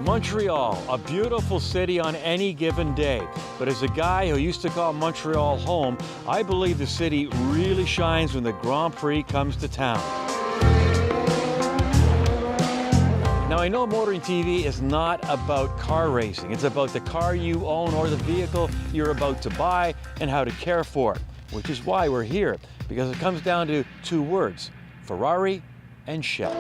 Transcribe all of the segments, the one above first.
Montreal, a beautiful city on any given day. But as a guy who used to call Montreal home, I believe the city really shines when the Grand Prix comes to town. Now, I know Motoring TV is not about car racing. It's about the car you own or the vehicle you're about to buy and how to care for it, which is why we're here, because it comes down to two words: Ferrari and Shell.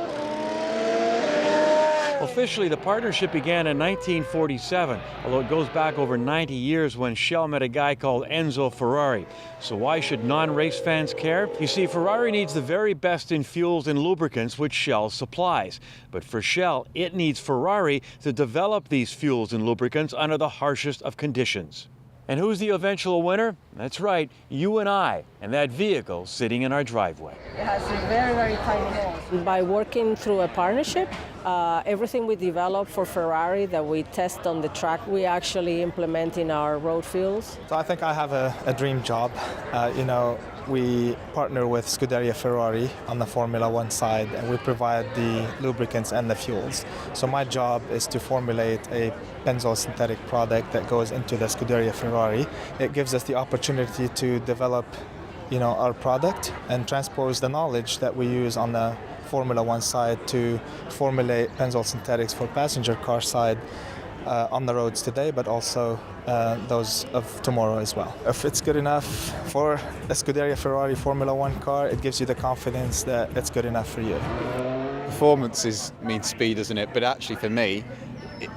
Officially, the partnership began in 1947, although it goes back over 90 years when Shell met a guy called Enzo Ferrari. So why should non-race fans care? You see, Ferrari needs the very best in fuels and lubricants, which Shell supplies. But for Shell, it needs Ferrari to develop these fuels and lubricants under the harshest of conditions. And who's the eventual winner? That's right, you and I, and that vehicle sitting in our driveway. It has very, very tiny holes. By working through a partnership, everything we develop for Ferrari that we test on the track, we actually implement in our road fuels. So I think I have a dream job. We partner with Scuderia Ferrari on the Formula One side, and we provide the lubricants and the fuels. So my job is to formulate a benzoyl synthetic product that goes into the Scuderia Ferrari. It gives us the opportunity to develop, our product and transpose the knowledge that we use on the Formula One side to formulate benzoyl synthetics for passenger car side on the roads today, but also those of tomorrow as well. If it's good enough for a Scuderia Ferrari Formula One car, it gives you the confidence that it's good enough for you. Performance means speed, doesn't it? But actually for me,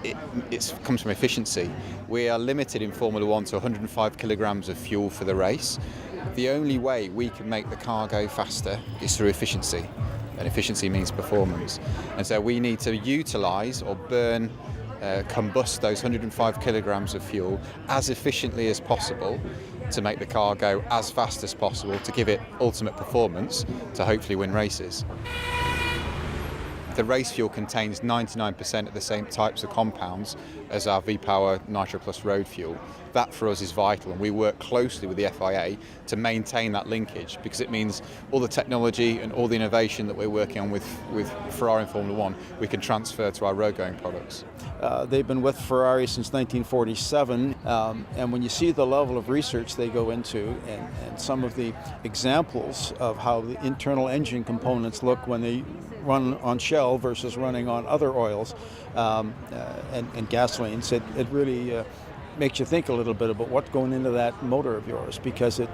it comes from efficiency. We are limited in Formula One to 105 kilograms of fuel for the race. The only way we can make the car go faster is through efficiency, and efficiency means performance. And so we need to utilise or burn combust those 105 kilograms of fuel as efficiently as possible to make the car go as fast as possible to give it ultimate performance to hopefully win races. The race fuel contains 99% of the same types of compounds as our V-Power Nitro Plus road fuel. That for us is vital, and we work closely with the FIA to maintain that linkage, because it means all the technology and all the innovation that we're working on with Ferrari and Formula One, we can transfer to our road-going products. They've been with Ferrari since 1947, and when you see the level of research they go into and some of the examples of how the internal engine components look when they run on Shell versus running on other oils and gasolines, it really makes you think a little bit about what's going into that motor of yours, because it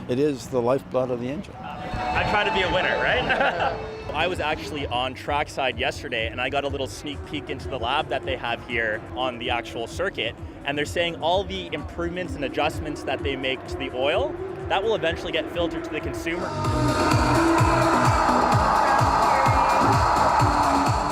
is the lifeblood of the engine. I try to be a winner, right? I was actually on trackside yesterday, and I got a little sneak peek into the lab that they have here on the actual circuit, and they're saying all the improvements and adjustments that they make to the oil, that will eventually get filtered to the consumer.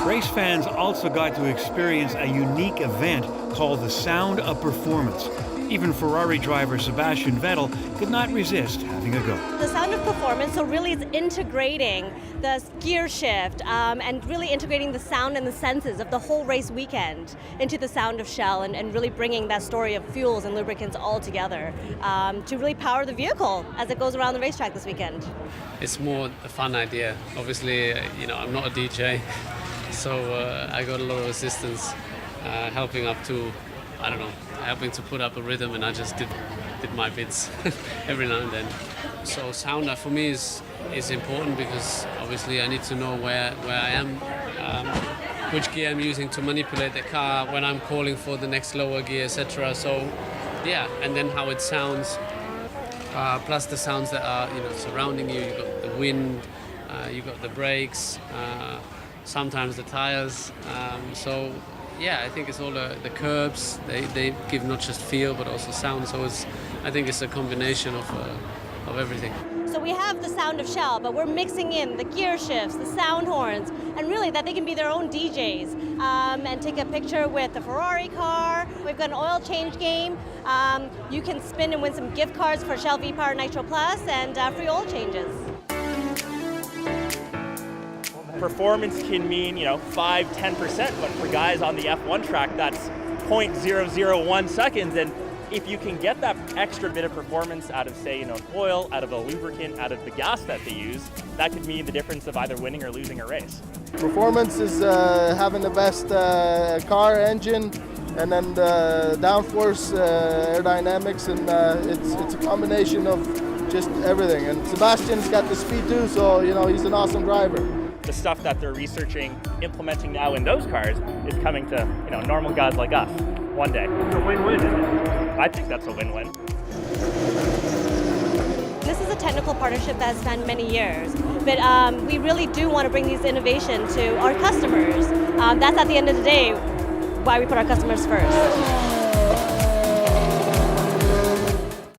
Race fans also got to experience a unique event called the Sound of Performance. Even Ferrari driver Sebastian Vettel could not resist having a go. The Sound of Performance, so really it's integrating the gear shift and really integrating the sound and the senses of the whole race weekend into the sound of Shell, and really bringing that story of fuels and lubricants all together to really power the vehicle as it goes around the racetrack this weekend. It's more a fun idea. Obviously, I'm not a DJ, so I got a lot of assistance helping up to, helping to put up a rhythm, and I just did my bits every now and then. So sound for me is important, because obviously I need to know where I am, which gear I'm using to manipulate the car, when I'm calling for the next lower gear, etc. So yeah, and then how it sounds, plus the sounds that are surrounding you. You've got the wind, you've got the brakes, sometimes the tires. So yeah, I think it's all the curbs. They give not just feel but also sound. So I think it's a combination of everything. So we have the sound of Shell, but we're mixing in the gear shifts, the sound horns, and really that they can be their own DJs and take a picture with the Ferrari car. We've got an oil change game. You can spin and win some gift cards for Shell V-Power Nitro Plus and free oil changes. Performance can mean 5-10%, but for guys on the F1 track, that's 0.001 seconds, and if you can get that extra bit of performance out of, say, oil, out of a lubricant, out of the gas that they use, that could mean the difference of either winning or losing a race. Performance is having the best car engine, and then the downforce, aerodynamics, and it's a combination of just everything. And Sebastian's got the speed too, so he's an awesome driver. The stuff that they're researching, implementing now in those cars is coming to normal guys like us one day. It's a win-win, isn't it? I think that's a win-win. This is a technical partnership that has spanned many years, but we really do want to bring these innovations to our customers. That's at the end of the day why we put our customers first.